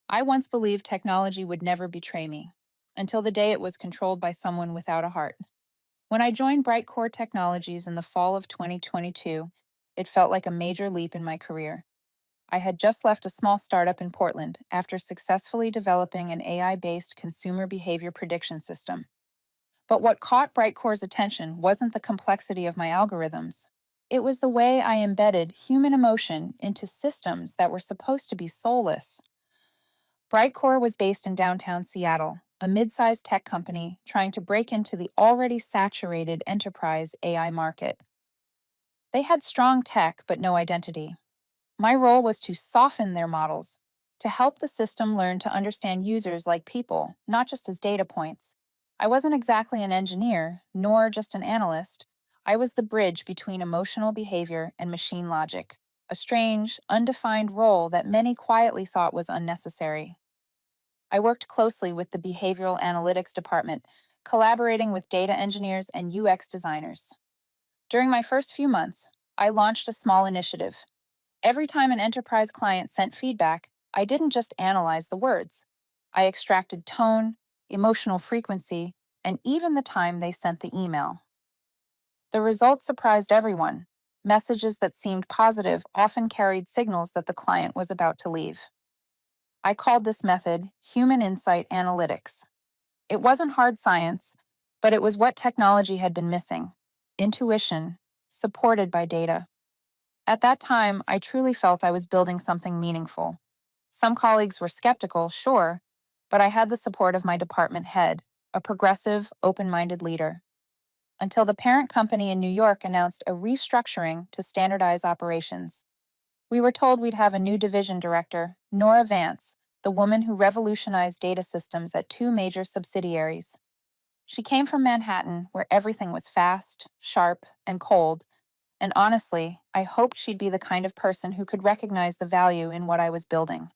I once believed technology would never betray me, until the day it was controlled by someone without a heart. When I joined Brightcore Technologies in the fall of 2022, it felt like a major leap in my career. I had just left a small startup in Portland after successfully developing an AI based consumer behavior prediction system. But what caught Brightcore's attention wasn't the complexity of my algorithms. It was the way I embedded human emotion into systems that were supposed to be soulless. Brightcore was based in downtown Seattle, a mid sized tech company trying to break into the already saturated enterprise AI market. They had strong tech, but no identity. My role was to soften their models, to help the system learn to understand users like people, not just as data points. I wasn't exactly an engineer, nor just an analyst. I was the bridge between emotional behavior and machine logic, a strange, undefined role that many quietly thought was unnecessary. I worked closely with the behavioral analytics department, collaborating with data engineers and UX designers. During my first few months, I launched a small initiative. Every time an enterprise client sent feedback, I didn't just analyze the words. I extracted tone, emotional frequency, and even the time they sent the email. The results surprised everyone. Messages that seemed positive often carried signals that the client was about to leave. I called this method human insight analytics. It wasn't hard science, but it was what technology had been missing: intuition, supported by data. At that time, I truly felt I was building something meaningful. Some colleagues were skeptical, sure, but I had the support of my department head, a progressive, open minded leader. Until the parent company in New York announced a restructuring to standardize operations. We were told we'd have a new division director, Nora Vance, the woman who revolutionized data systems at two major subsidiaries. She came from Manhattan, where everything was fast, sharp, and cold, and honestly, I hoped she'd be the kind of person who could recognize the value in what I was building.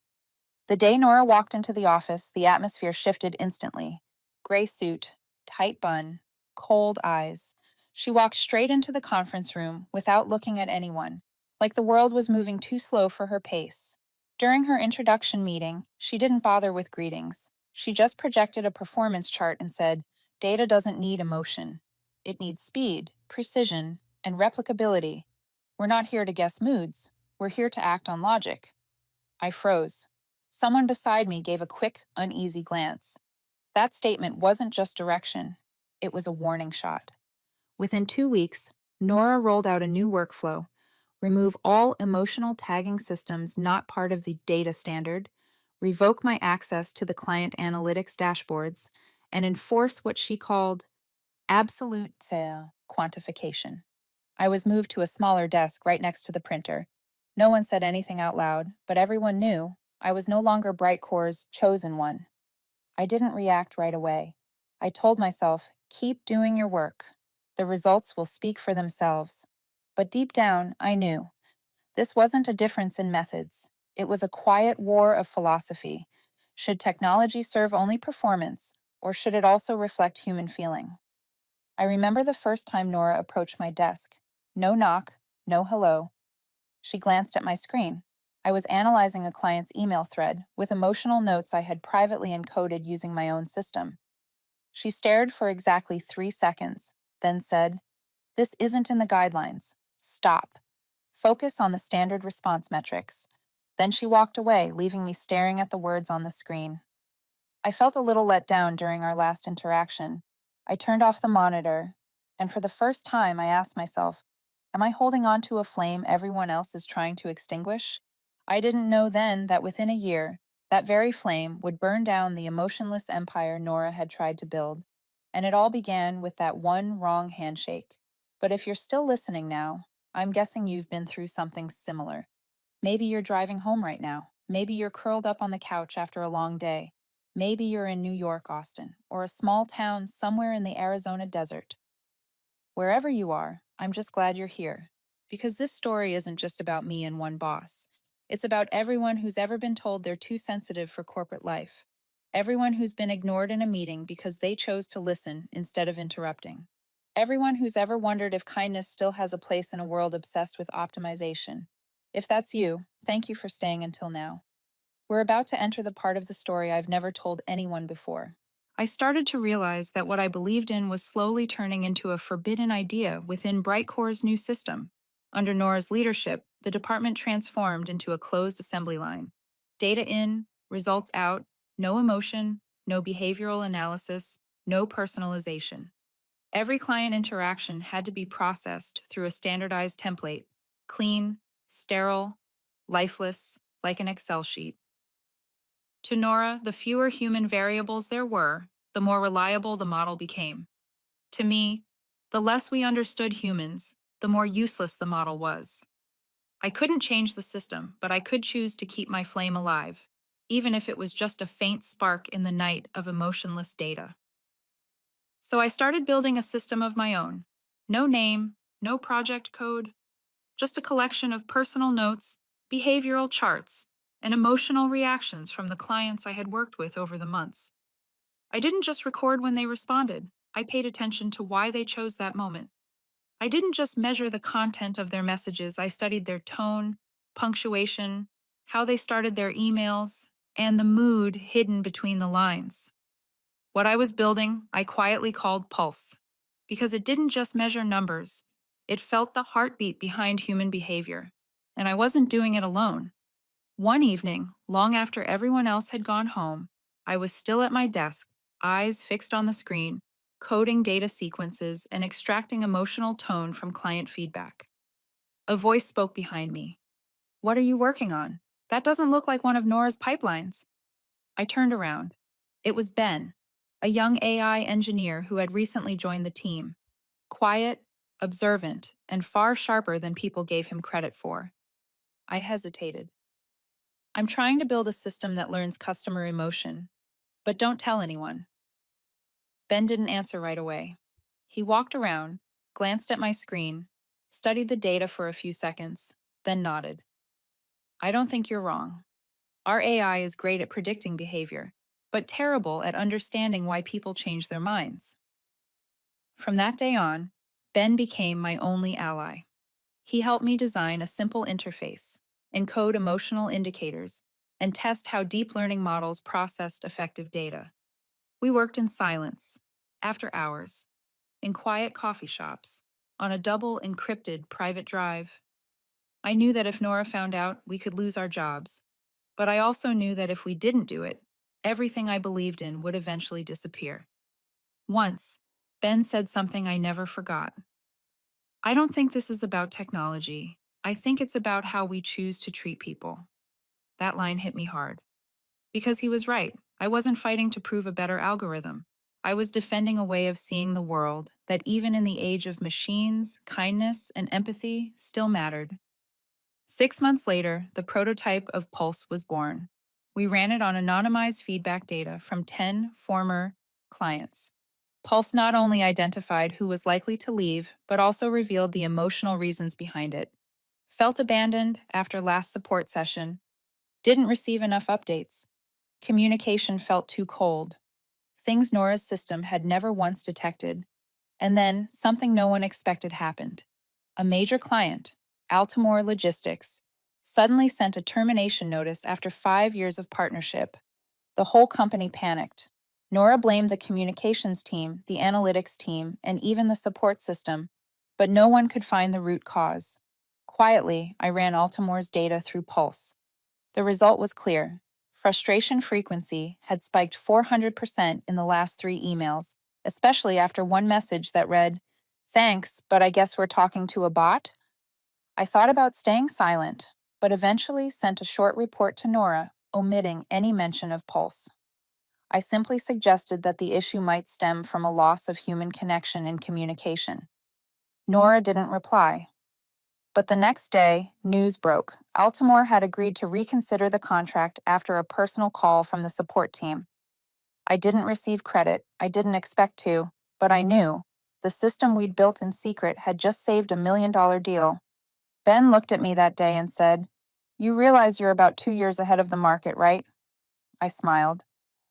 The day Nora walked into the office, the atmosphere shifted instantly. Gray suit, tight bun, cold eyes. She walked straight into the conference room without looking at anyone, like the world was moving too slow for her pace. During her introduction meeting, she didn't bother with greetings. She just projected a performance chart and said, "Data doesn't need emotion. It needs speed, precision, and replicability. We're not here to guess moods. We're here to act on logic." I froze. Someone beside me gave a quick, uneasy glance. That statement wasn't just direction, it was a warning shot. Within 2 weeks, Nora rolled out a new workflow: remove all emotional tagging systems not part of the data standard, revoke my access to the client analytics dashboards, and enforce what she called absolute quantification. I was moved to a smaller desk right next to the printer. No one said anything out loud, but everyone knew I was no longer Brightcore's chosen one. I didn't react right away. I told myself, keep doing your work. The results will speak for themselves. But deep down, I knew this wasn't a difference in methods. It was a quiet war of philosophy. Should technology serve only performance, or should it also reflect human feeling? I remember the first time Nora approached my desk. No knock, no hello. She glanced at my screen. I was analyzing a client's email thread with emotional notes I had privately encoded using my own system. She stared for exactly 3 seconds, then said, "This isn't in the guidelines. Stop. Focus on the standard response metrics." Then she walked away, leaving me staring at the words on the screen. I felt a little let down during our last interaction. I turned off the monitor, and for the first time, I asked myself, am I holding on to a flame everyone else is trying to extinguish? I didn't know then that within a year, that very flame would burn down the emotionless empire Nora had tried to build. And it all began with that one wrong handshake. But if you're still listening now, I'm guessing you've been through something similar. Maybe you're driving home right now. Maybe you're curled up on the couch after a long day. Maybe you're in New York, Austin, or a small town somewhere in the Arizona desert. Wherever you are, I'm just glad you're here. Because this story isn't just about me and one boss. It's about everyone who's ever been told they're too sensitive for corporate life. Everyone who's been ignored in a meeting because they chose to listen instead of interrupting. Everyone who's ever wondered if kindness still has a place in a world obsessed with optimization. If that's you, thank you for staying until now. We're about to enter the part of the story I've never told anyone before. I started to realize that what I believed in was slowly turning into a forbidden idea within Brightcore's new system. Under Nora's leadership, the department transformed into a closed assembly line. Data in, results out, no emotion, no behavioral analysis, no personalization. Every client interaction had to be processed through a standardized template, clean, sterile, lifeless, like an Excel sheet. To Nora, the fewer human variables there were, the more reliable the model became. To me, the less we understood humans, the more useless the model was. I couldn't change the system, but I could choose to keep my flame alive, even if it was just a faint spark in the night of emotionless data. So I started building a system of my own. No name, no project code, just a collection of personal notes, behavioral charts, and emotional reactions from the clients I had worked with over the months. I didn't just record when they responded, I paid attention to why they chose that moment. I didn't just measure the content of their messages, I studied their tone, punctuation, how they started their emails, and the mood hidden between the lines. What I was building, I quietly called Pulse, because it didn't just measure numbers, it felt the heartbeat behind human behavior. And I wasn't doing it alone. One evening, long after everyone else had gone home, I was still at my desk, eyes fixed on the screen, coding data sequences and extracting emotional tone from client feedback. A voice spoke behind me. "What are you working on? That doesn't look like one of Nora's pipelines." I turned around. It was Ben, a young AI engineer who had recently joined the team. Quiet, observant, and far sharper than people gave him credit for. I hesitated. "I'm trying to build a system that learns customer emotion, but don't tell anyone." Ben didn't answer right away. He walked around, glanced at my screen, studied the data for a few seconds, then nodded. "I don't think you're wrong. Our AI is great at predicting behavior, but terrible at understanding why people change their minds." From that day on, Ben became my only ally. He helped me design a simple interface, encode emotional indicators, and test how deep learning models processed effective data. We worked in silence, after hours, in quiet coffee shops, on a double encrypted private drive. I knew that if Nora found out, we could lose our jobs, but I also knew that if we didn't do it, everything I believed in would eventually disappear. Once, Ben said something I never forgot. "I don't think this is about technology. I think it's about how we choose to treat people." That line hit me hard. Because he was right. I wasn't fighting to prove a better algorithm. I was defending a way of seeing the world that, even in the age of machines, kindness and empathy still mattered. 6 months later, the prototype of Pulse was born. We ran it on anonymized feedback data from 10 former clients. Pulse not only identified who was likely to leave, but also revealed the emotional reasons behind it. Felt abandoned after last support session, didn't receive enough updates, communication felt too cold, things Nora's system had never once detected. And then something no one expected happened. A major client, Altamore Logistics, suddenly sent a termination notice after 5 years of partnership. The whole company panicked. Nora blamed the communications team, the analytics team, and even the support system, but no one could find the root cause. Quietly, I ran Altamore's data through Pulse. The result was clear. Frustration frequency had spiked 400% in the last 3 emails, especially after one message that read, "Thanks, but I guess we're talking to a bot?" I thought about staying silent, but eventually sent a short report to Nora, omitting any mention of Pulse. I simply suggested that the issue might stem from a loss of human connection in communication. Nora didn't reply. But the next day, news broke. Altamore had agreed to reconsider the contract after a personal call from the support team. I didn't receive credit, I didn't expect to, but I knew. The system we'd built in secret had just saved a $1 million deal. Ben looked at me that day and said, "You realize you're about 2 years ahead of the market, right?" I smiled.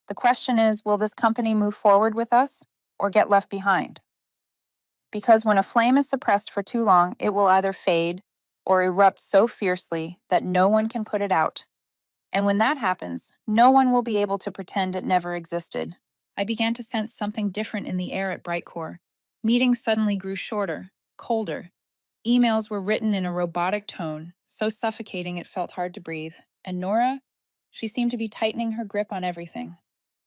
"The question is, will this company move forward with us or get left behind?" Because when a flame is suppressed for too long, it will either fade or erupt so fiercely that no one can put it out. And when that happens, no one will be able to pretend it never existed. I began to sense something different in the air at Brightcore. Meetings suddenly grew shorter, colder. Emails were written in a robotic tone, so suffocating it felt hard to breathe. And Nora? She seemed to be tightening her grip on everything.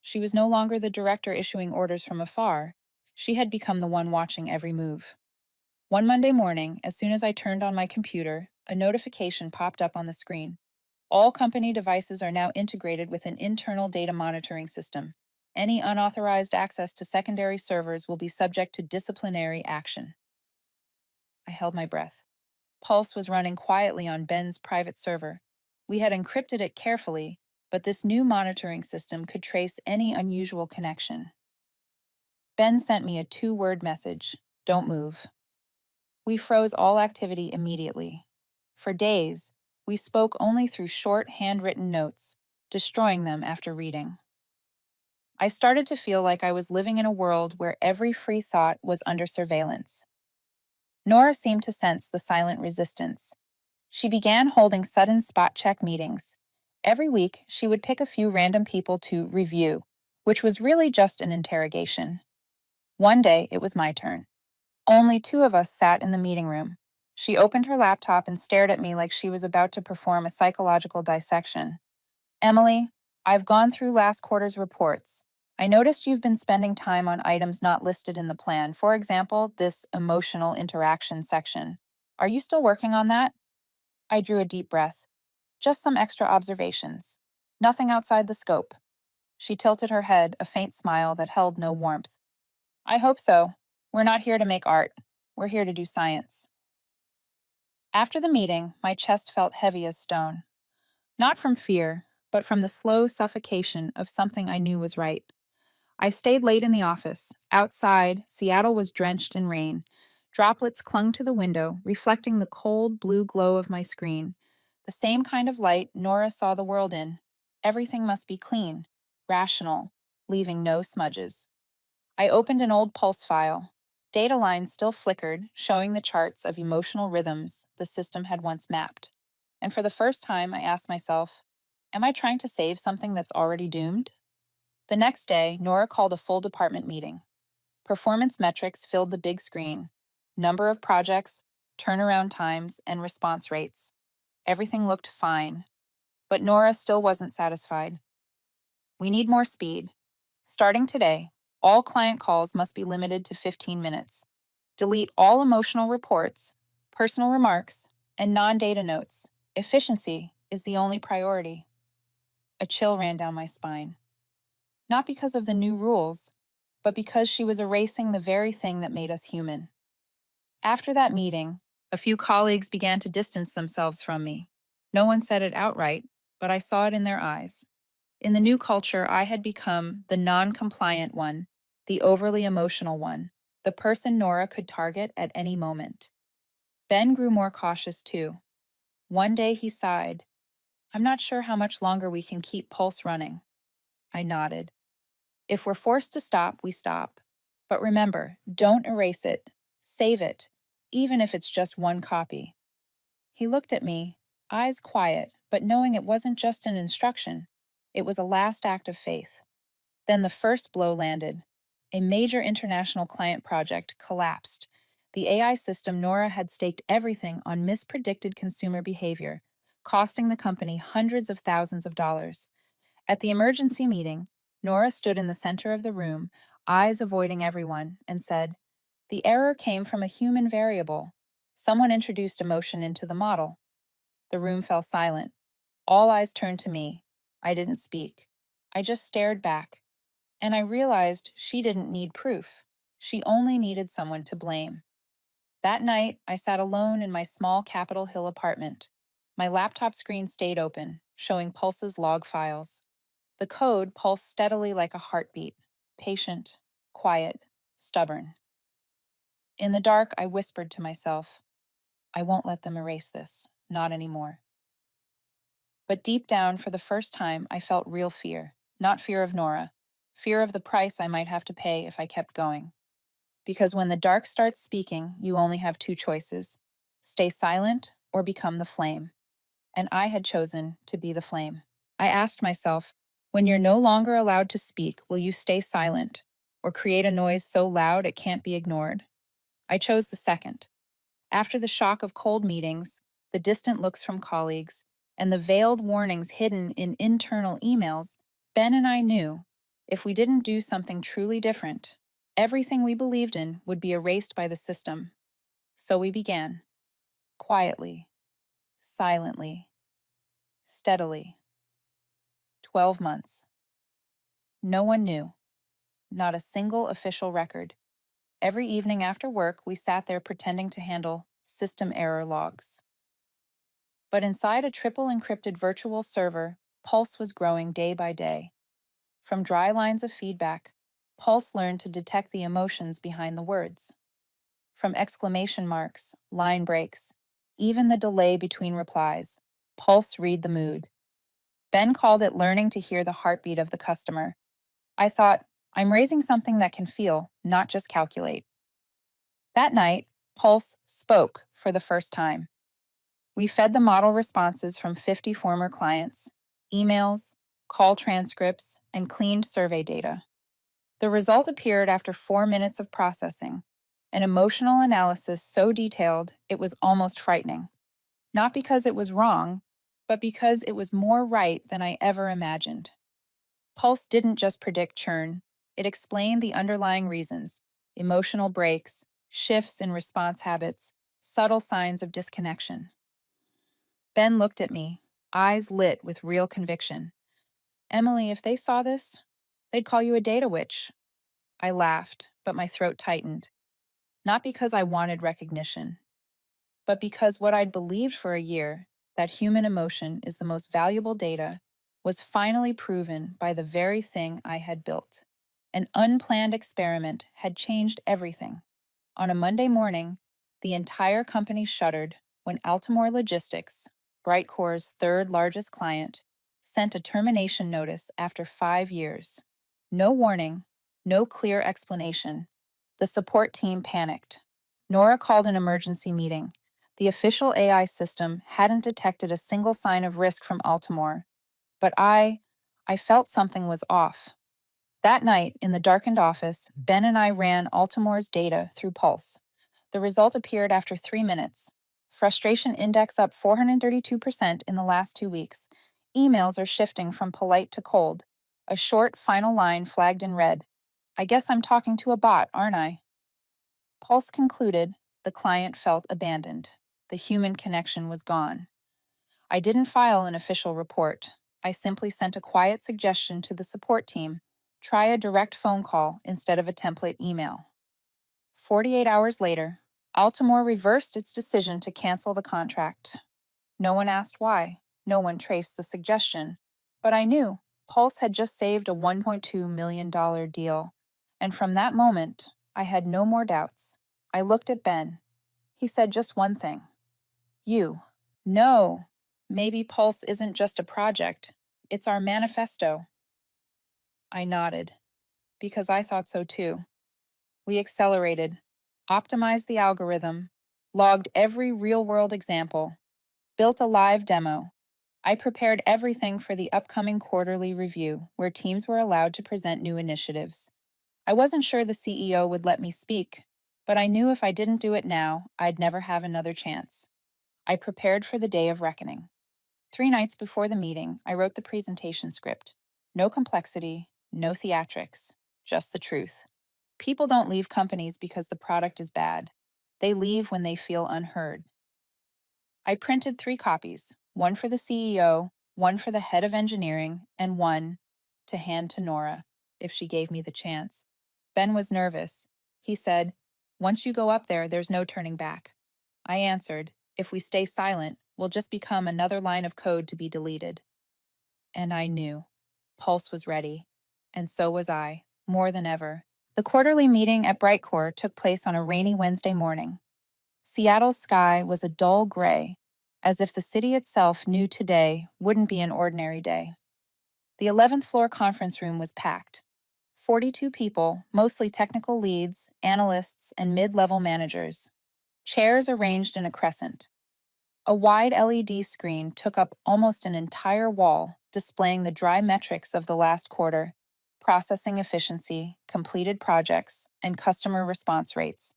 She was no longer the director issuing orders from afar. She had become the one watching every move. One Monday morning, as soon as I turned on my computer, a notification popped up on the screen. All company devices are now integrated with an internal data monitoring system. Any unauthorized access to secondary servers will be subject to disciplinary action. I held my breath. Pulse was running quietly on Ben's private server. We had encrypted it carefully, but this new monitoring system could trace any unusual connection. Ben sent me a 2-word message: "Don't move." We froze all activity immediately. For days, we spoke only through short, handwritten notes, destroying them after reading. I started to feel like I was living in a world where every free thought was under surveillance. Nora seemed to sense the silent resistance. She began holding sudden spot check meetings. Every week, she would pick a few random people to review, which was really just an interrogation. One day, it was my turn. Only 2 of us sat in the meeting room. She opened her laptop and stared at me like she was about to perform a psychological dissection. "Emily, I've gone through last quarter's reports. I noticed you've been spending time on items not listed in the plan. For example, this emotional interaction section. Are you still working on that?" I drew a deep breath. "Just some extra observations. Nothing outside the scope." She tilted her head, a faint smile that held no warmth. "I hope so. We're not here to make art. We're here to do science." After the meeting, my chest felt heavy as stone. Not from fear, but from the slow suffocation of something I knew was right. I stayed late in the office. Outside, Seattle was drenched in rain. Droplets clung to the window, reflecting the cold blue glow of my screen. The same kind of light Nora saw the world in. Everything must be clean, rational, leaving no smudges. I opened an old Pulse file. Data lines still flickered, showing the charts of emotional rhythms the system had once mapped. And for the first time, I asked myself, am I trying to save something that's already doomed? The next day, Nora called a full department meeting. Performance metrics filled the big screen: number of projects, turnaround times, and response rates. Everything looked fine. But Nora still wasn't satisfied. "We need more speed. Starting today, all client calls must be limited to 15 minutes. Delete all emotional reports, personal remarks, and non-data notes. Efficiency is the only priority." A chill ran down my spine. Not because of the new rules, but because she was erasing the very thing that made us human. After that meeting, a few colleagues began to distance themselves from me. No one said it outright, but I saw it in their eyes. In the new culture, I had become the non-compliant one, the overly emotional one, the person Nora could target at any moment. Ben grew more cautious too. One day he sighed. "I'm not sure how much longer we can keep Pulse running." I nodded. "If we're forced to stop, we stop. But remember, don't erase it. Save it, even if it's just one copy." He looked at me, eyes quiet, but knowing it wasn't just an instruction, it was a last act of faith. Then the first blow landed. A major international client project collapsed. The AI system Nora had staked everything on mispredicted consumer behavior, costing the company hundreds of thousands of dollars. At the emergency meeting, Nora stood in the center of the room, eyes avoiding everyone, and said, "The error came from a human variable. Someone introduced emotion into the model." The room fell silent. All eyes turned to me. I didn't speak. I just stared back. And I realized she didn't need proof. She only needed someone to blame. That night, I sat alone in my small Capitol Hill apartment. My laptop screen stayed open, showing Pulse's log files. The code pulsed steadily like a heartbeat, patient, quiet, stubborn. In the dark, I whispered to myself, I won't let them erase this, not anymore. But deep down, for the first time, I felt real fear. Not fear of Nora, fear of the price I might have to pay if I kept going. Because when the dark starts speaking, you only have 2 choices: stay silent or become the flame. And I had chosen to be the flame. I asked myself, when you're no longer allowed to speak, will you stay silent or create a noise so loud it can't be ignored? I chose the second. After the shock of cold meetings, the distant looks from colleagues, and the veiled warnings hidden in internal emails, Ben and I knew if we didn't do something truly different, everything we believed in would be erased by the system. So we began, quietly, silently, steadily. 12 months. No one knew, not a single official record. Every evening after work, we sat there pretending to handle system error logs. But inside a triple encrypted virtual server, Pulse was growing day by day. From dry lines of feedback, Pulse learned to detect the emotions behind the words. From exclamation marks, line breaks, even the delay between replies, Pulse read the mood. Ben called it learning to hear the heartbeat of the customer. I thought, I'm raising something that can feel, not just calculate. That night, Pulse spoke for the first time. We fed the model responses from 50 former clients, emails, call transcripts, and cleaned survey data. The result appeared after 4 minutes of processing, an emotional analysis so detailed it was almost frightening. Not because it was wrong, but because it was more right than I ever imagined. Pulse didn't just predict churn, it explained the underlying reasons: emotional breaks, shifts in response habits, subtle signs of disconnection. Ben looked at me, eyes lit with real conviction. Emily, if they saw this, they'd call you a data witch. I laughed, but my throat tightened. Not because I wanted recognition, but because what I'd believed for a year, that human emotion is the most valuable data, was finally proven by the very thing I had built. An unplanned experiment had changed everything. On a Monday morning, the entire company shuddered when Altamore Logistics, Brightcore's third largest client, sent a termination notice after 5 years. No warning, no clear explanation. The support team panicked. Nora called an emergency meeting. The official AI system hadn't detected a single sign of risk from Altamore, but I felt something was off. That night, in the darkened office, Ben and I ran Altamore's data through Pulse. The result appeared after 3 minutes. Frustration index up 432% in the last 2 weeks. Emails are shifting from polite to cold. A short final line flagged in red. I guess I'm talking to a bot, aren't I? Pulse concluded the client felt abandoned. The human connection was gone. I didn't file an official report. I simply sent a quiet suggestion to the support team: try a direct phone call instead of a template email. 48 hours later, Altamore reversed its decision to cancel the contract. No one asked why. No one traced the suggestion. But I knew Pulse had just saved a $1.2 million deal. And from that moment, I had no more doubts. I looked at Ben. He said just one thing: you. No, maybe Pulse isn't just a project, it's our manifesto. I nodded, because I thought so too. We accelerated, optimized the algorithm, logged every real world example, built a live demo. I prepared everything for the upcoming quarterly review, where teams were allowed to present new initiatives. I wasn't sure the CEO would let me speak, but I knew if I didn't do it now, I'd never have another chance. I prepared for the day of reckoning. 3 nights before the meeting, I wrote the presentation script. No complexity, no theatrics, just the truth. People don't leave companies because the product is bad. They leave when they feel unheard. I printed 3 copies, one for the CEO, one for the head of engineering, and one to hand to Nora, if she gave me the chance. Ben was nervous. He said, "Once you go up there, there's no turning back." I answered, "If we stay silent, we'll just become another line of code to be deleted." And I knew. Pulse was ready. And so was I, more than ever. The quarterly meeting at Brightcore took place on a rainy Wednesday morning. Seattle's sky was a dull gray, as if the city itself knew today wouldn't be an ordinary day. The 11th floor conference room was packed. 42 people, mostly technical leads, analysts, and mid-level managers. Chairs arranged in a crescent. A wide LED screen took up almost an entire wall, displaying the dry metrics of the last quarter: processing efficiency, completed projects, and customer response rates.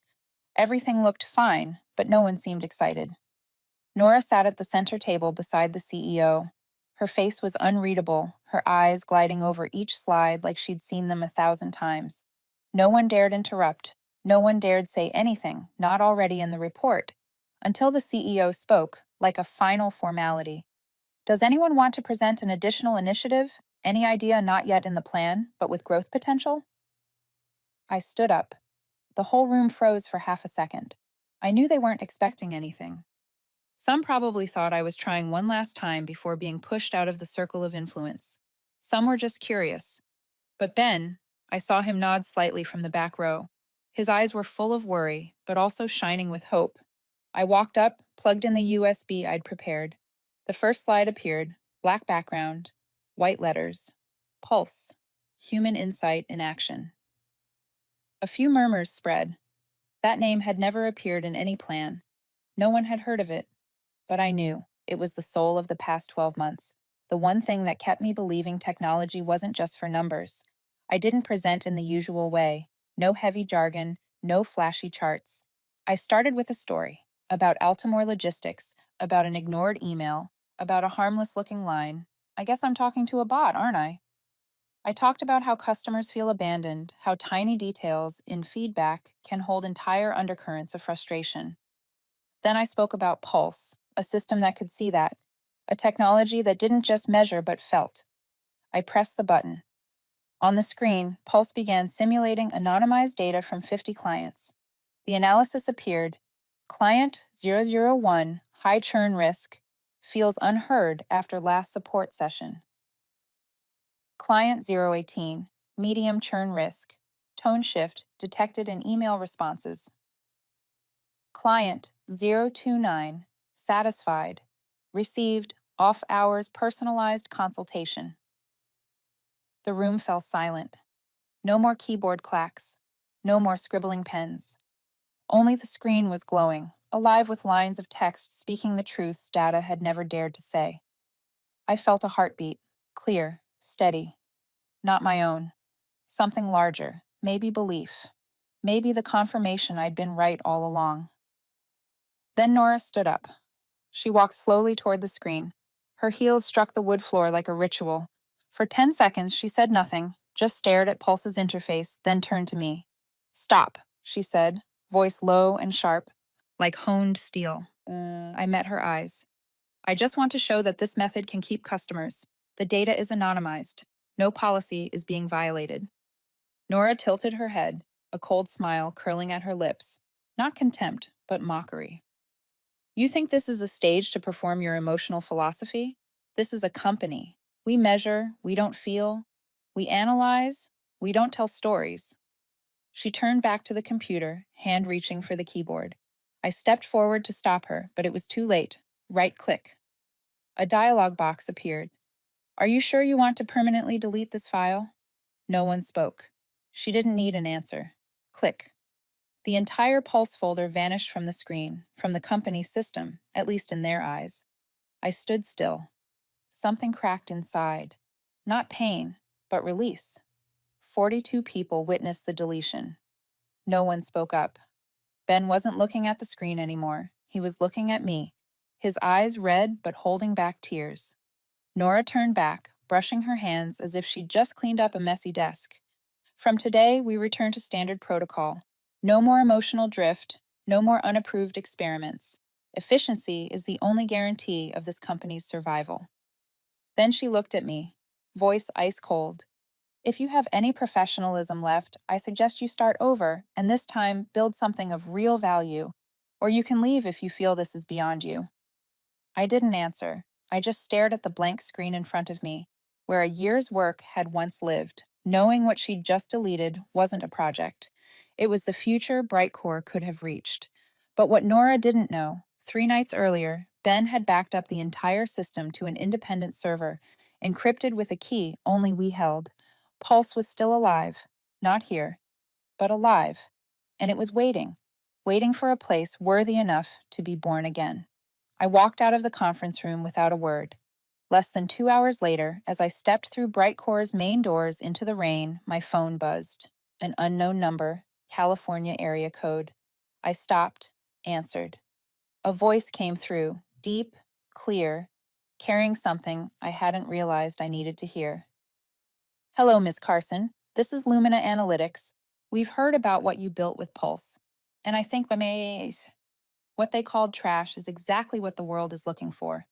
Everything looked fine, but no one seemed excited. Nora sat at the center table beside the CEO. Her face was unreadable, her eyes gliding over each slide like she'd seen them 1,000 times. No one dared interrupt. No one dared say anything not already in the report, until the CEO spoke, like a final formality. Does anyone want to present an additional initiative? Any idea not yet in the plan, but with growth potential? I stood up. The whole room froze for half a second. I knew they weren't expecting anything. Some probably thought I was trying one last time before being pushed out of the circle of influence. Some were just curious. But Ben, I saw him nod slightly from the back row. His eyes were full of worry, but also shining with hope. I walked up, plugged in the USB I'd prepared. The first slide appeared, black background, white letters. Pulse. Human insight in action. A few murmurs spread. That name had never appeared in any plan. No one had heard of it. But I knew it was the soul of the past 12 months, the one thing that kept me believing technology wasn't just for numbers. I didn't present in the usual way, no heavy jargon, no flashy charts. I started with a story about Altamore Logistics, about an ignored email, about a harmless looking line. I guess I'm talking to a bot, aren't I? I talked about how customers feel abandoned, how tiny details in feedback can hold entire undercurrents of frustration. Then I spoke about Pulse, a system that could see that, a technology that didn't just measure but felt. I pressed the button. On the screen, Pulse began simulating anonymized data from 50 clients. The analysis appeared: Client 001, high churn risk, feels unheard after last support session. Client 018, medium churn risk, tone shift detected in email responses. Client 029, satisfied, received off-hours personalized consultation. The room fell silent. No more keyboard clacks. No more scribbling pens. Only the screen was glowing, alive with lines of text speaking the truths data had never dared to say. I felt a heartbeat, clear, steady. Not my own. Something larger, maybe belief. Maybe the confirmation I'd been right all along. Then Nora stood up. She walked slowly toward the screen. Her heels struck the wood floor like a ritual. For 10 seconds, she said nothing, just stared at Pulse's interface, then turned to me. Stop, she said, voice low and sharp, like honed steel. I met her eyes. I just want to show that this method can keep customers. The data is anonymized. No policy is being violated. Nora tilted her head, a cold smile curling at her lips. Not contempt, but mockery. You think this is a stage to perform your emotional philosophy? This is a company. We measure, we don't feel. We analyze, we don't tell stories. She turned back to the computer, hand reaching for the keyboard. I stepped forward to stop her, but it was too late. Right click. A dialog box appeared. Are you sure you want to permanently delete this file? No one spoke. She didn't need an answer. Click. The entire Pulse folder vanished from the screen, from the company's system, at least in their eyes. I stood still. Something cracked inside. Not pain, but release. 42 people witnessed the deletion. No one spoke up. Ben wasn't looking at the screen anymore. He was looking at me, his eyes red but holding back tears. Nora turned back, brushing her hands as if she'd just cleaned up a messy desk. From today, we return to standard protocol. No more emotional drift, no more unapproved experiments. Efficiency is the only guarantee of this company's survival. Then she looked at me, voice ice cold. If you have any professionalism left, I suggest you start over, and this time build something of real value, or you can leave if you feel this is beyond you. I didn't answer. I just stared at the blank screen in front of me, where a year's work had once lived. Knowing what she'd just deleted wasn't a project. It was the future Brightcore could have reached. But what Nora didn't know, 3 nights earlier, Ben had backed up the entire system to an independent server, encrypted with a key only we held. Pulse was still alive, not here, but alive, and it was waiting for a place worthy enough to be born again. I walked out of the conference room without a word. Less than 2 hours later, as I stepped through Brightcore's main doors into the rain, my phone buzzed. An unknown number, California area code. I stopped, answered. A voice came through, deep, clear, carrying something I hadn't realized I needed to hear. Hello, Ms. Carson. This is Lumina Analytics. We've heard about what you built with Pulse. And I think what they called trash is exactly what the world is looking for.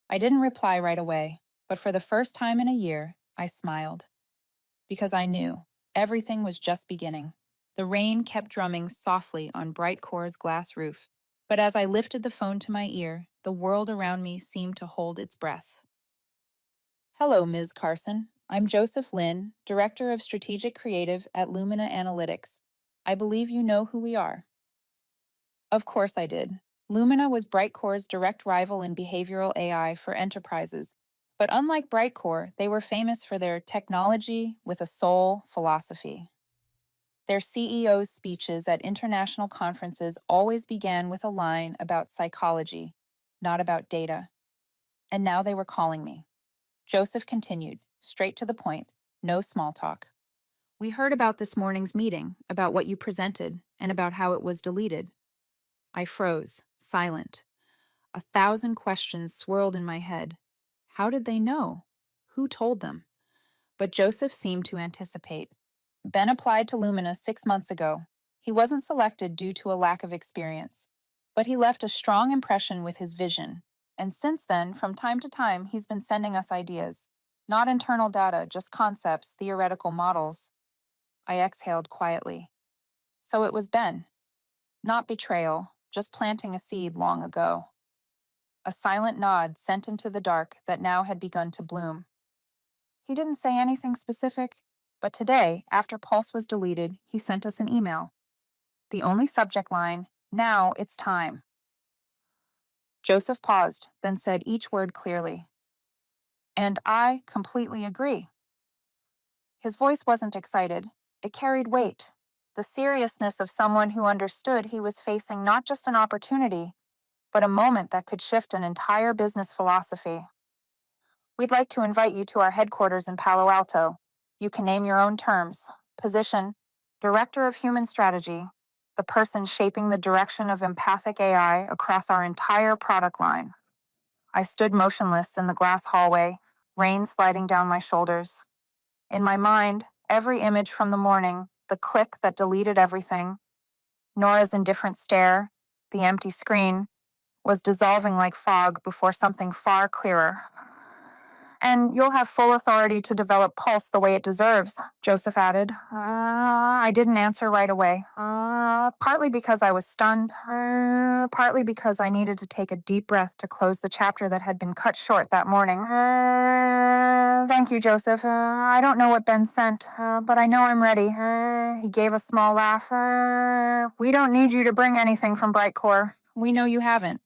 I didn't reply right away, but for the first time in a year, I smiled. Because I knew everything was just beginning. The rain kept drumming softly on Brightcore's glass roof, but as I lifted the phone to my ear, the world around me seemed to hold its breath. Hello, Ms. Carson. I'm Joseph Lin, Director of Strategic Creative at Lumina Analytics. I believe you know who we are. Of course I did. Lumina was Brightcore's direct rival in behavioral AI for enterprises. But unlike Brightcore, they were famous for their technology with a soul philosophy. Their CEO's speeches at international conferences always began with a line about psychology, not about data. And now they were calling me. Joseph continued, straight to the point, no small talk. We heard about this morning's meeting, about what you presented, and about how it was deleted. I froze, silent. 1,000 questions swirled in my head. How did they know? Who told them? But Joseph seemed to anticipate. Ben applied to Lumina 6 months ago. He wasn't selected due to a lack of experience, but he left a strong impression with his vision. And since then, from time to time, he's been sending us ideas. Not internal data, just concepts, theoretical models. I exhaled quietly. So it was Ben. Not betrayal, just planting a seed long ago. A silent nod sent into the dark that now had begun to bloom. He didn't say anything specific, but today, after Pulse was deleted, he sent us an email. The only subject line, now it's time. Joseph paused, then said each word clearly. And I completely agree. His voice wasn't excited. It carried weight, the seriousness of someone who understood he was facing not just an opportunity, but a moment that could shift an entire business philosophy. We'd like to invite you to our headquarters in Palo Alto. You can name your own terms. Position, Director of Human Strategy, the person shaping the direction of empathic AI across our entire product line. I stood motionless in the glass hallway, rain sliding down my shoulders. In my mind, every image from the morning, the click that deleted everything, Nora's indifferent stare, the empty screen, was dissolving like fog before something far clearer. And you'll have full authority to develop Pulse the way it deserves, Joseph added. I didn't answer right away. Partly because I was stunned, partly because I needed to take a deep breath to close the chapter that had been cut short that morning. Thank you, Joseph. I don't know what Ben sent, but I know I'm ready. He gave a small laugh. We don't need you to bring anything from Brightcore. We know you haven't.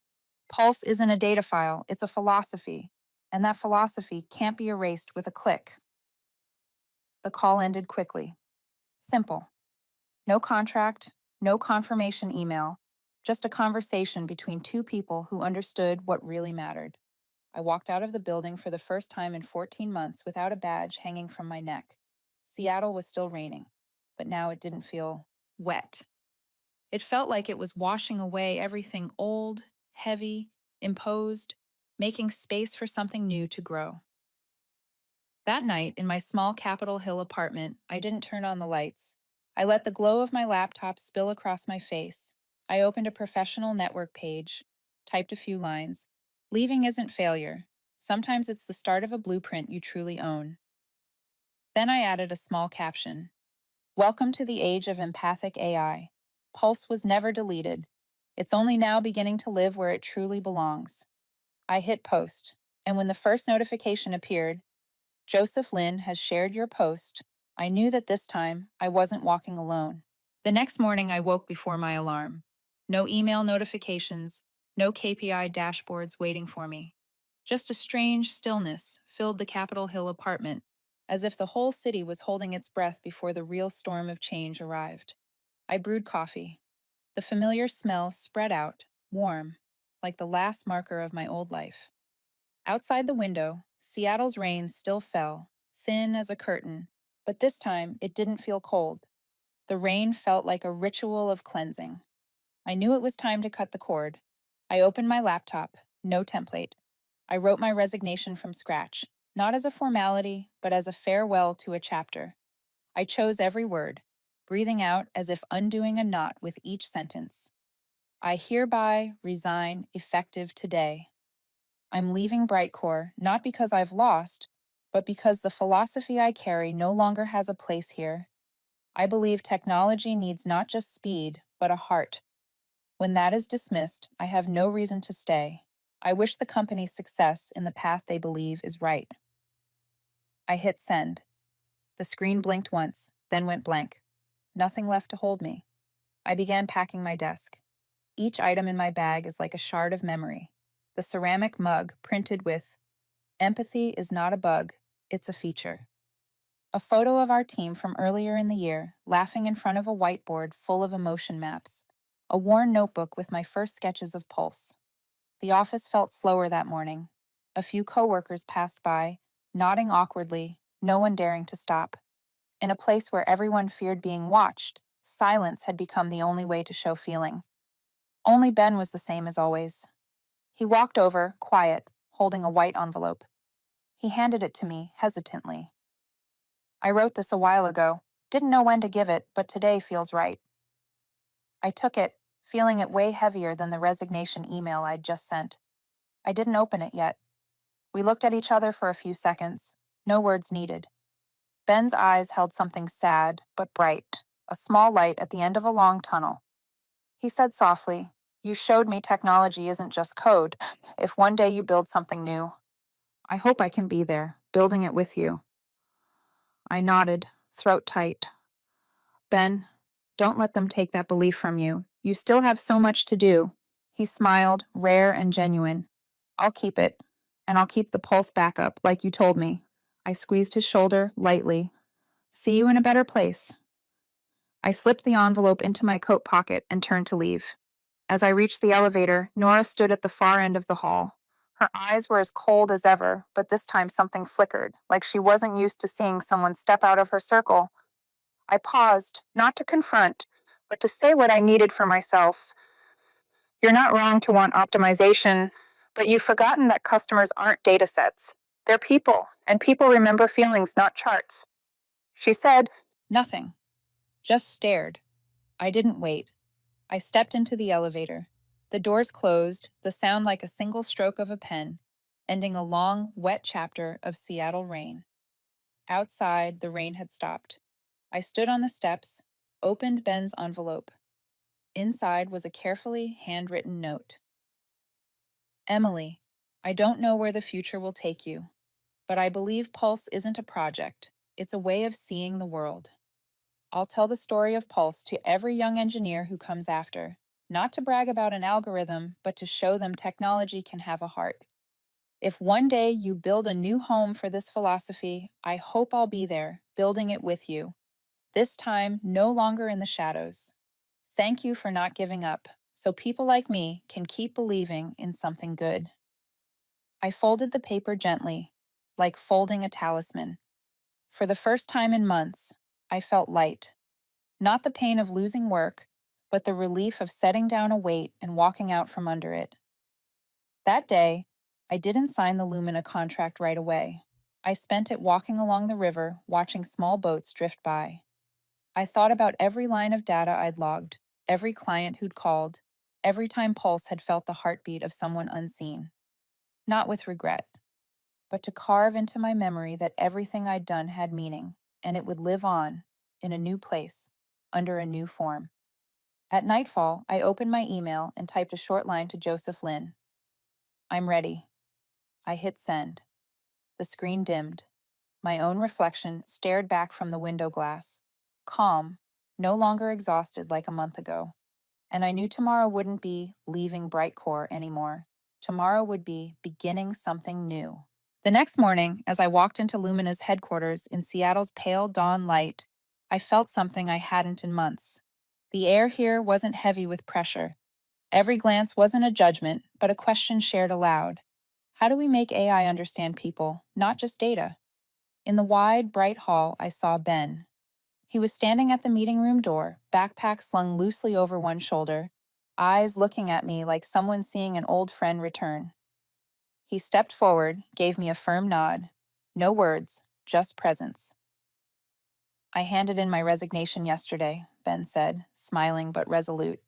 Pulse isn't a data file, it's a philosophy. And that philosophy can't be erased with a click. The call ended quickly. Simple. No contract, no confirmation email, just a conversation between two people who understood what really mattered. I walked out of the building for the first time in 14 months without a badge hanging from my neck. Seattle was still raining, but now it didn't feel wet. It felt like it was washing away everything old, heavy, imposed, making space for something new to grow. That night, in my small Capitol Hill apartment, I didn't turn on the lights. I let the glow of my laptop spill across my face. I opened a professional network page, typed a few lines. Leaving isn't failure. Sometimes it's the start of a blueprint you truly own. Then I added a small caption. Welcome to the age of empathic AI. Pulse was never deleted. It's only now beginning to live where it truly belongs. I hit post, and when the first notification appeared, Joseph Lin has shared your post, I knew that this time I wasn't walking alone. The next morning, I woke before my alarm. No email notifications, no KPI dashboards waiting for me. Just a strange stillness filled the Capitol Hill apartment, as if the whole city was holding its breath before the real storm of change arrived. I brewed coffee. The familiar smell spread out, warm, like the last marker of my old life. Outside the window, Seattle's rain still fell, thin as a curtain, but this time it didn't feel cold. The rain felt like a ritual of cleansing. I knew it was time to cut the cord. I opened my laptop, no template. I wrote my resignation from scratch, not as a formality, but as a farewell to a chapter. I chose every word, breathing out as if undoing a knot with each sentence. I hereby resign effective today. I'm leaving Brightcore not because I've lost, but because the philosophy I carry no longer has a place here. I believe technology needs not just speed, but a heart. When that is dismissed, I have no reason to stay. I wish the company success in the path they believe is right. I hit send. The screen blinked once, then went blank. Nothing left to hold me. I began packing my desk. Each item in my bag is like a shard of memory. The ceramic mug printed with, "Empathy is not a bug, it's a feature." A photo of our team from earlier in the year, laughing in front of a whiteboard full of emotion maps. A worn notebook with my first sketches of Pulse. The office felt slower that morning. A few coworkers passed by, nodding awkwardly, no one daring to stop. In a place where everyone feared being watched, silence had become the only way to show feeling. Only Ben was the same as always. He walked over, quiet, holding a white envelope. He handed it to me, hesitantly. "I wrote this a while ago. Didn't know when to give it, but today feels right." I took it, feeling it way heavier than the resignation email I'd just sent. I didn't open it yet. We looked at each other for a few seconds, no words needed. Ben's eyes held something sad, but bright, a small light at the end of a long tunnel. He said softly, "You showed me technology isn't just code. If one day you build something new, I hope I can be there, building it with you." I nodded, throat tight. "Ben, don't let them take that belief from you. You still have so much to do." He smiled, rare and genuine. "I'll keep it, and I'll keep the pulse back up, like you told me." I squeezed his shoulder lightly. "See you in a better place." I slipped the envelope into my coat pocket and turned to leave. As I reached the elevator, Nora stood at the far end of the hall. Her eyes were as cold as ever, but this time something flickered, like she wasn't used to seeing someone step out of her circle. I paused, not to confront, but to say what I needed for myself. "You're not wrong to want optimization, but you've forgotten that customers aren't data sets. They're people, and people remember feelings, not charts." She said nothing, just stared. I didn't wait. I stepped into the elevator. The doors closed, the sound like a single stroke of a pen, ending a long, wet chapter of Seattle rain. Outside, the rain had stopped. I stood on the steps, opened Ben's envelope. Inside was a carefully handwritten note. "Emily, I don't know where the future will take you, but I believe Pulse isn't a project. It's a way of seeing the world. I'll tell the story of Pulse to every young engineer who comes after, not to brag about an algorithm, but to show them technology can have a heart. If one day you build a new home for this philosophy, I hope I'll be there, building it with you. This time, no longer in the shadows. Thank you for not giving up, so people like me can keep believing in something good." I folded the paper gently, like folding a talisman. For the first time in months, I felt light. Not the pain of losing work, but the relief of setting down a weight and walking out from under it. That day, I didn't sign the Lumina contract right away. I spent it walking along the river, watching small boats drift by. I thought about every line of data I'd logged, every client who'd called, every time Pulse had felt the heartbeat of someone unseen. Not with regret, but to carve into my memory that everything I'd done had meaning, and it would live on, in a new place, under a new form. At nightfall, I opened my email and typed a short line to Joseph Lin. "I'm ready." I hit send. The screen dimmed. My own reflection stared back from the window glass, calm, no longer exhausted like a month ago. And I knew tomorrow wouldn't be leaving Brightcore anymore. Tomorrow would be beginning something new. The next morning, as I walked into Lumina's headquarters in Seattle's pale dawn light, I felt something I hadn't in months. The air here wasn't heavy with pressure. Every glance wasn't a judgment, but a question shared aloud. How do we make AI understand people, not just data? In the wide, bright hall, I saw Ben. He was standing at the meeting room door, backpack slung loosely over one shoulder, eyes looking at me like someone seeing an old friend return. He stepped forward, gave me a firm nod. No words, just presence. I handed in my resignation yesterday, Ben said, smiling but resolute.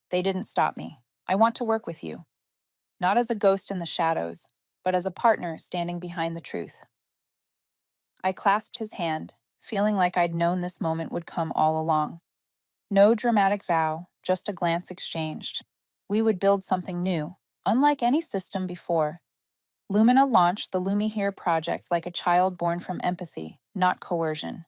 They didn't stop me. I want to work with you, not as a ghost in the shadows, but as a partner standing behind the truth. I clasped his hand, feeling like I'd known this moment would come all along. No dramatic vow, just a glance exchanged. We would build something new, unlike any system before. Lumina launched the LumiHere project like a child born from empathy, not coercion.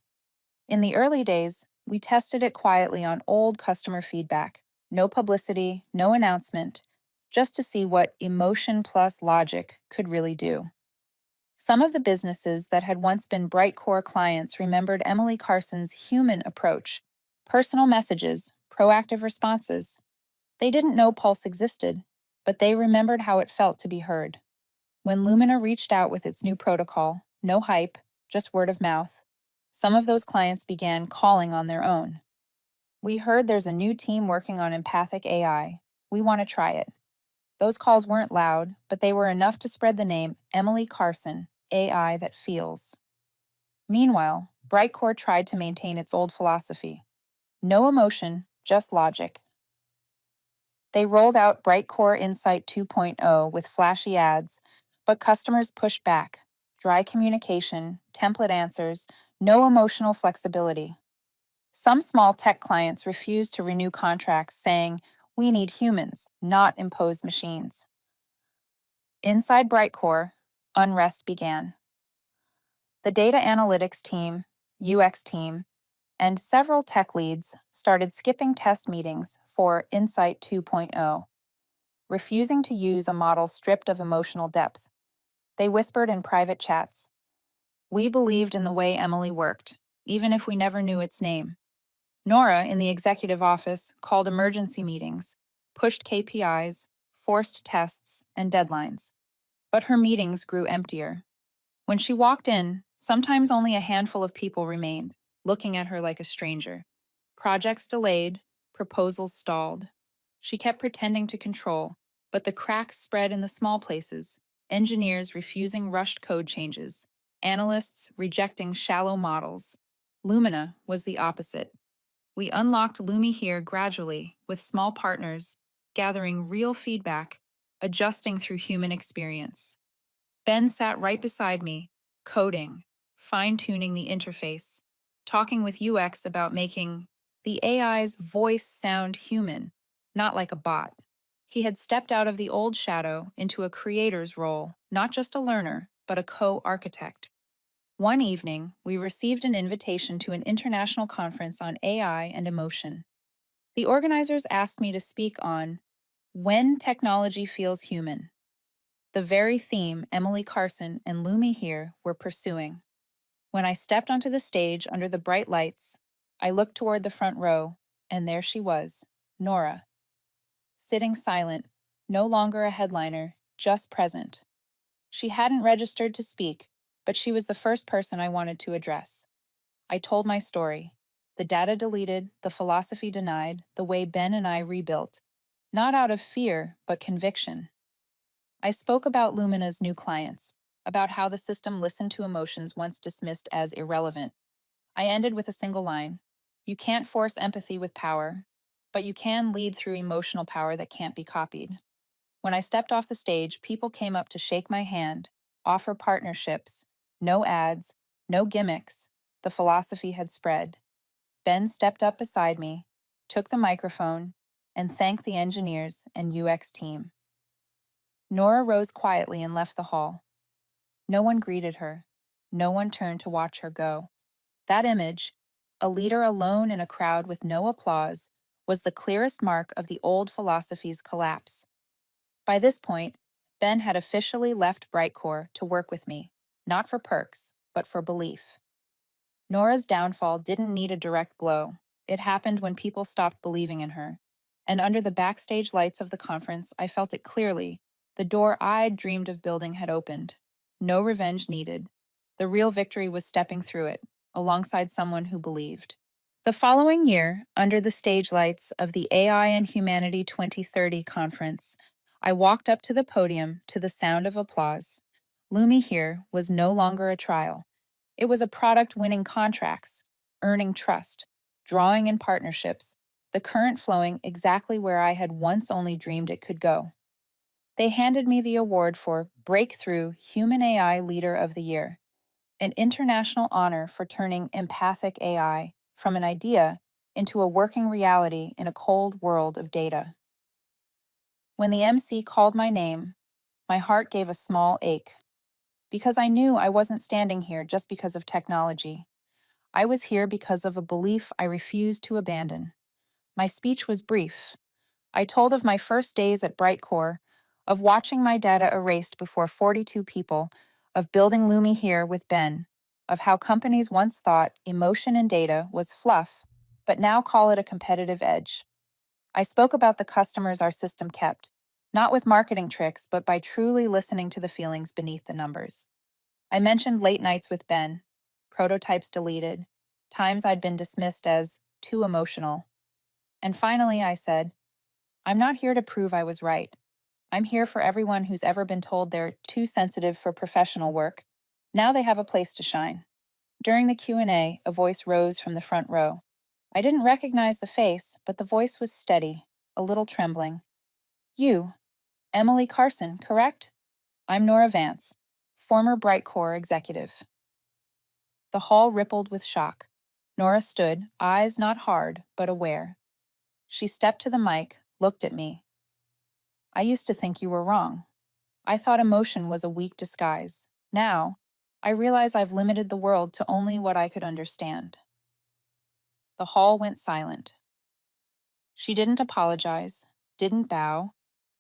In the early days, we tested it quietly on old customer feedback. No publicity, no announcement, just to see what emotion plus logic could really do. Some of the businesses that had once been Brightcore clients remembered Emily Carson's human approach, personal messages, proactive responses. They didn't know Pulse existed, but they remembered how it felt to be heard. When Lumina reached out with its new protocol, no hype, just word of mouth, some of those clients began calling on their own. We heard there's a new team working on empathic AI. We want to try it. Those calls weren't loud, but they were enough to spread the name Emily Carson, AI that feels. Meanwhile, Brightcore tried to maintain its old philosophy. No emotion, just logic. They rolled out Brightcore Insight 2.0 with flashy ads, but customers pushed back. Dry communication, template answers, no emotional flexibility. Some small tech clients refused to renew contracts, saying, "We need humans, not imposed machines." Inside Brightcore, unrest began. The data analytics team, UX team, and several tech leads started skipping test meetings for Insight 2.0, refusing to use a model stripped of emotional depth. They whispered in private chats, "We believed in the way Emily worked, even if we never knew its name." Nora, in the executive office, called emergency meetings, pushed KPIs, forced tests, and deadlines. But her meetings grew emptier. When she walked in, sometimes only a handful of people remained, looking at her like a stranger. Projects delayed, proposals stalled. She kept pretending to control, but the cracks spread in the small places, engineers refusing rushed code changes, analysts rejecting shallow models. Lumina was the opposite. We unlocked LumiHere gradually, with small partners, gathering real feedback, adjusting through human experience. Ben sat right beside me, coding, fine-tuning the interface, talking with UX about making the AI's voice sound human, not like a bot. He had stepped out of the old shadow into a creator's role, not just a learner, but a co-architect. One evening, we received an invitation to an international conference on AI and emotion. The organizers asked me to speak on When Technology Feels Human, the very theme Emily Carson and LumiHere were pursuing. When I stepped onto the stage under the bright lights, I looked toward the front row, and there she was, Nora, sitting silent, no longer a headliner, just present. She hadn't registered to speak, but she was the first person I wanted to address. I told my story. The data deleted, the philosophy denied, the way Ben and I rebuilt. Not out of fear, but conviction. I spoke about Lumina's new clients, about how the system listened to emotions once dismissed as irrelevant. I ended with a single line. You can't force empathy with power, but you can lead through emotional power that can't be copied. When I stepped off the stage, people came up to shake my hand, offer partnerships. No ads, no gimmicks. The philosophy had spread. Ben stepped up beside me, took the microphone, and thanked the engineers and UX team. Nora rose quietly and left the hall. No one greeted her. No one turned to watch her go. That image, a leader alone in a crowd with no applause, was the clearest mark of the old philosophy's collapse. By this point, Ben had officially left Brightcore to work with me, not for perks, but for belief. Nora's downfall didn't need a direct blow. It happened when people stopped believing in her. And under the backstage lights of the conference, I felt it clearly. The door I'd dreamed of building had opened. No revenge needed. The real victory was stepping through it, alongside someone who believed. The following year, under the stage lights of the AI and Humanity 2030 conference, I walked up to the podium to the sound of applause. Lumi here was no longer a trial. It was a product winning contracts, earning trust, drawing in partnerships, the current flowing exactly where I had once only dreamed it could go. They handed me the award for Breakthrough Human AI Leader of the Year, an international honor for turning empathic AI from an idea into a working reality in a cold world of data. When the MC called my name, my heart gave a small ache, because I knew I wasn't standing here just because of technology. I was here because of a belief I refused to abandon. My speech was brief. I told of my first days at Brightcore, of watching my data erased before 42 people, of building Lumi here with Ben, of how companies once thought emotion in data was fluff, but now call it a competitive edge. I spoke about the customers our system kept, not with marketing tricks, but by truly listening to the feelings beneath the numbers. I mentioned late nights with Ben, prototypes deleted, times I'd been dismissed as too emotional. And finally, I said, I'm not here to prove I was right. I'm here for everyone who's ever been told they're too sensitive for professional work. Now they have a place to shine. During the Q&A, a voice rose from the front row. I didn't recognize the face, but the voice was steady, a little trembling. You, Emily Carson, correct? I'm Nora Vance, former Brightcore executive. The hall rippled with shock. Nora stood, eyes not hard, but aware. She stepped to the mic, looked at me. I used to think you were wrong. I thought emotion was a weak disguise. Now, I realize I've limited the world to only what I could understand. The hall went silent. She didn't apologize, didn't bow,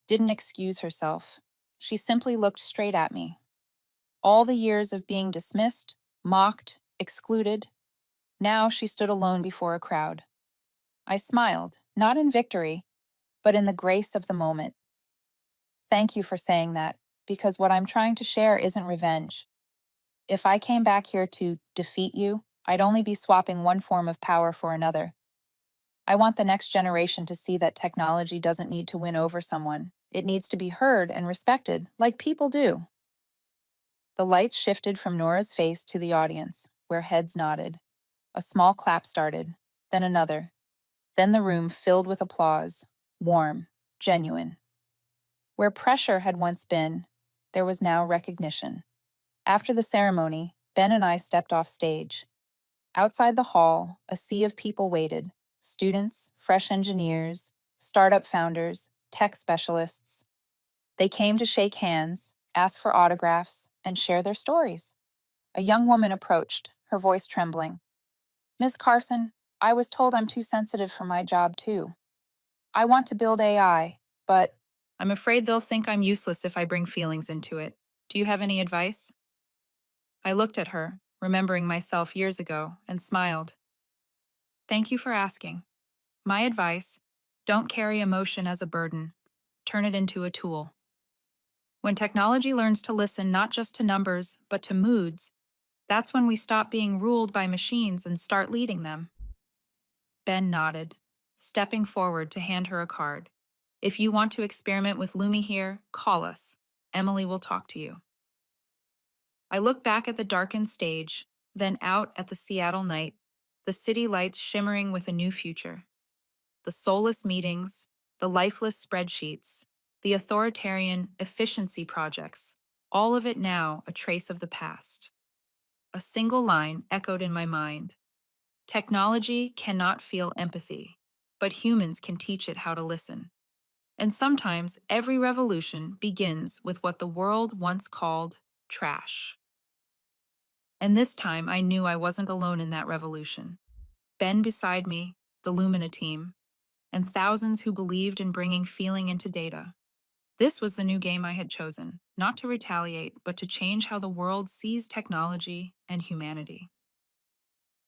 didn't excuse herself. She simply looked straight at me. All the years of being dismissed, mocked, excluded, now she stood alone before a crowd. I smiled, not in victory, but in the grace of the moment. Thank you for saying that, because what I'm trying to share isn't revenge. If I came back here to defeat you, I'd only be swapping one form of power for another. I want the next generation to see that technology doesn't need to win over someone. It needs to be heard and respected, like people do. The lights shifted from Nora's face to the audience, where heads nodded. A small clap started, then another. Then the room filled with applause, warm, genuine. Where pressure had once been, there was now recognition. After the ceremony, Ben and I stepped off stage. Outside the hall, a sea of people waited: students, fresh engineers, startup founders, tech specialists. They came to shake hands, ask for autographs, and share their stories. A young woman approached, her voice trembling. Miss Carson, I was told I'm too sensitive for my job, too. I want to build AI, but I'm afraid they'll think I'm useless if I bring feelings into it. Do you have any advice? I looked at her, remembering myself years ago, and smiled. Thank you for asking. My advice: don't carry emotion as a burden. Turn it into a tool. When technology learns to listen not just to numbers, but to moods, that's when we stop being ruled by machines and start leading them. Ben nodded, stepping forward to hand her a card. If you want to experiment with Lumi here, call us. Emily will talk to you. I looked back at the darkened stage, then out at the Seattle night, the city lights shimmering with a new future. The soulless meetings, the lifeless spreadsheets, the authoritarian efficiency projects, all of it now a trace of the past. A single line echoed in my mind. Technology cannot feel empathy, but humans can teach it how to listen. And sometimes every revolution begins with what the world once called trash. And this time I knew I wasn't alone in that revolution. Ben beside me, the Lumina team, and thousands who believed in bringing feeling into data. This was the new game I had chosen, not to retaliate, but to change how the world sees technology and humanity.